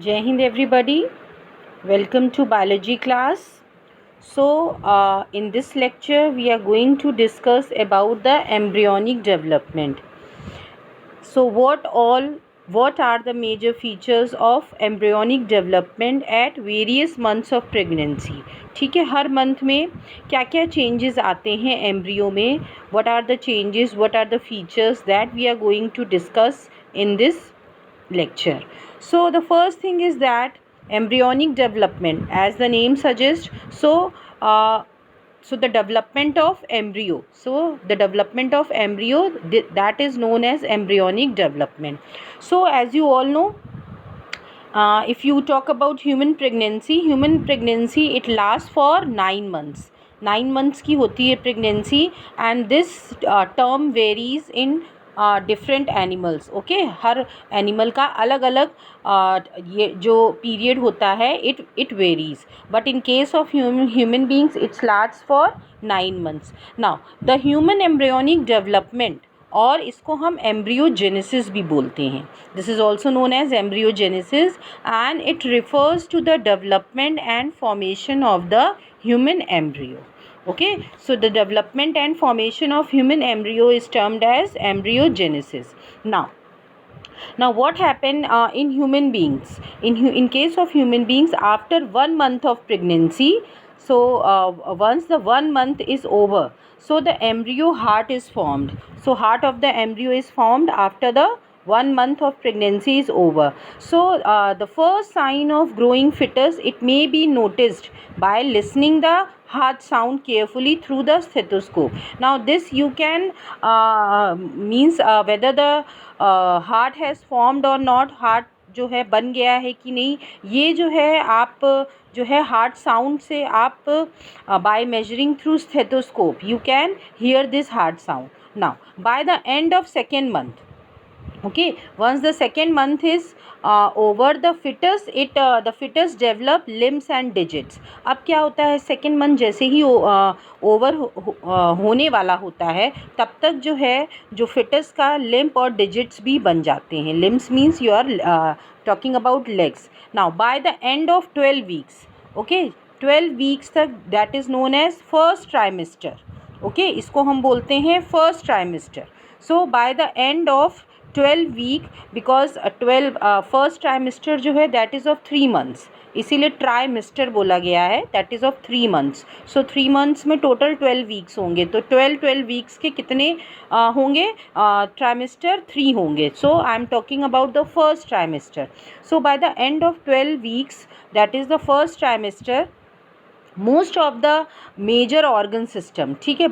Jai Hind everybody, welcome to biology class. In this lecture we are going to discuss about the embryonic development. So what are the major features of embryonic development at various months of pregnancy? ठीक है, हर month में क्या क्या changes आते हैं embryo में, what are the changes, what are the features that we are going to discuss in this lecture. So the first thing is that embryonic development, as the name suggests, uh, the development of embryo, that is known as embryonic development. So as you all know, if you talk about human pregnancy it lasts for 9 months. 9 months की होती है pregnancy, and this term varies in different animals. Okay, हर animal का अलग अलग ये जो period होता है it varies, but in case of human beings it's last for 9 months. Now the human embryonic development, और इसको हम एम्ब्रियोजेनेसिस भी बोलते हैं. This is also known as embryogenesis and it refers to the development and formation of the human embryo. Okay, so the development and formation of human embryo is termed as embryogenesis. Now what happened in human beings? In case of human beings, after 1 month of pregnancy, so once the 1 month is over, so the embryo heart is formed. So heart of the embryo is formed after the 1 month of pregnancy is over. So the first sign of growing fetus, it may be noticed by listening the heart sound carefully through the stethoscope. Now this you can means whether the heart has formed और not, heart जो है बन गया है कि नहीं, ये जो है आप जो है हार्ट साउंड से आप by measuring through stethoscope you can hear this heart sound. Now by the end of second month, okay, once the second month is over, the fetus develop limbs and digits. अब क्या होता है, second month जैसे ही over होने वाला होता है तब तक जो है जो फिटस का लिम्ब और डिजिट्स भी बन जाते हैं. Limbs means you are talking about legs. Now by the end of 12 weeks, okay, 12 weeks तक, that is known as first trimester. Okay, इसको हम बोलते हैं first trimester. So by the end of 12 week, because 12 first trimester जो है that is of 3 months, इसीलिए trimester बोला गया है, that is of 3 months. So 3 months में टोटल 12 वीक्स होंगे, तो 12 वीक्स के कितने होंगे ट्राइमेस्टर? 3 होंगे. So I am talking about the first trimester. So by the end of 12 weeks, that is the first trimester, most of the major organ system, ठीक है,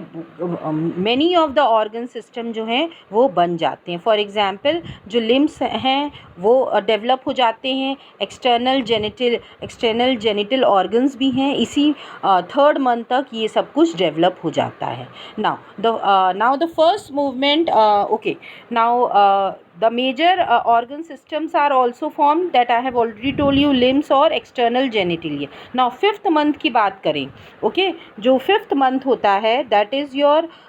many of the organ system जो हैं वो बन जाते हैं. For example जो limbs हैं वो डेवलप हो जाते हैं. एक्सटर्नल जेनिटल ऑर्गन्स भी हैं. इसी 3rd मंथ तक ये सब कुछ डेवलप हो जाता है. Now the first movement, okay, now the major organ systems are also formed, that I have already told you, limbs और external genitalia. Now 5th month की बात करें, okay, जो 5th month होता है that is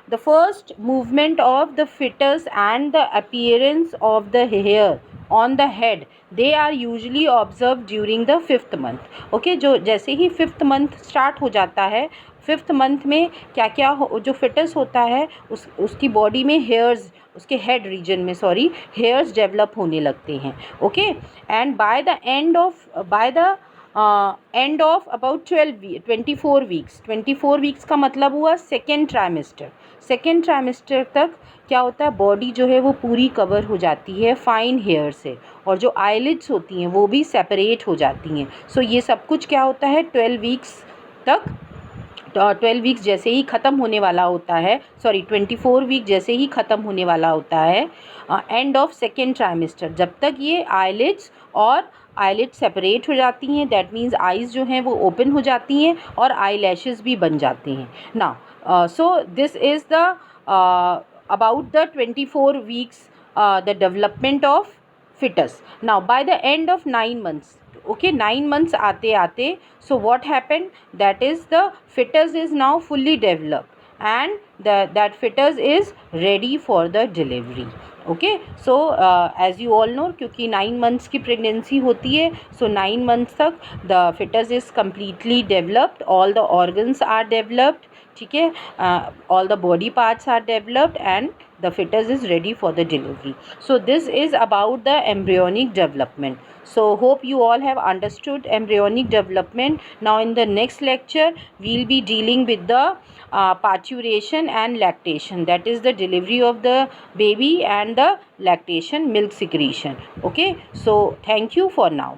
the first movement of the fetus and the appearance of the hair on the head, they are usually observed during the 5th month. okay, जो जैसे ही 5th month start हो जाता है, 5th month में क्या क्या जो foetus होता है उसकी बॉडी में हेयर्स, उसके हेड रीजन में हेयर्स डेवलप होने लगते हैं. Okay, and bye the end of about 24 weeks, 24 weeks का मतलब हुआ सेकेंड ट्राइमेस्टर तक क्या होता है, बॉडी जो है वो पूरी कवर हो जाती है फाइन हेयर से, और जो आईलिड्स होती हैं वो भी सेपरेट हो जाती हैं. सो ये सब कुछ क्या होता है 12 वीक्स तक, 12 वीक्स जैसे ही ख़त्म होने वाला होता है, 24 वीक जैसे ही ख़त्म होने वाला होता है एंड ऑफ सेकेंड ट्राइमेस्टर, जब तक ये आईलिड्स और आईलिड सेपरेट हो जाती हैं, दैट मीन्स आइज़ जो हैं वो ओपन हो जाती हैं और आई लैशेज़ भी बन जाते हैं. Now so this is the about the 24 weeks the development of foetus. Now by the end of 9 months, okay, 9 months आते आते, so what happened, that is the fetus is now fully developed. and that fetus is ready for the delivery. Okay, so as you all know, क्योंकि 9 months की pregnancy होती है, so 9 months तक the fetus is completely developed, all the organs are developed, ठीक है, all the body parts are developed and the fetus is ready for the delivery. So this is about the embryonic development. So hope you all have understood embryonic development. Now in the next lecture we'll be dealing with the parturition and lactation, that is the delivery of the baby and the lactation, milk secretion. Okay, so thank you for now.